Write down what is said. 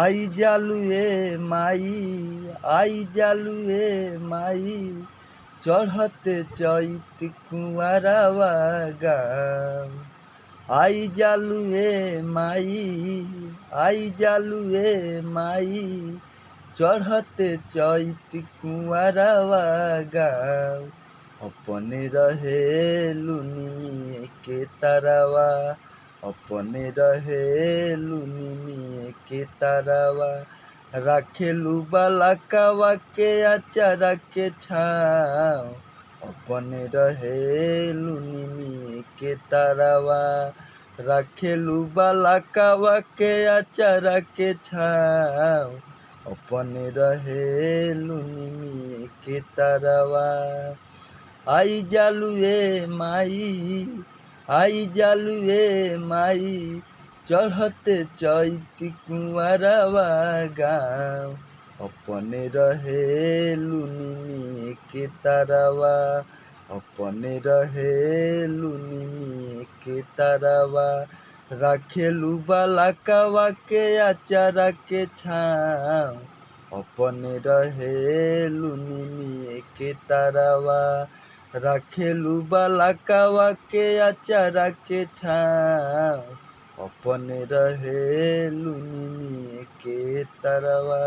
आई जालुए माई आई जालुए माई चढ़ते चैत कुंवरवा गाँव। आई जालुए माई चढ़ते चैत कुंवरवा गाँव। अपने रहे लुनी के तरवा अपने रहे लुनी के तरवा राखेलू बालकवा के अचारा के छाँव। अपने रहे लुनी के तरवा राखेलू बालकवा के अचारा के छाँव। अपने रहे लुनी के तरवा आई जालुए माई चढ़ते चैत कुंवरवा गाँव। अपने रहे लुनी के तरवा अपने रहे लुनी के तरवा राखेलू बालकवा के अचारा के छाँव। अपने रहे लुनी के तरवा राखेलू बालकवा के अचारा के छाँव। अपने रहे लुनी के तरवा।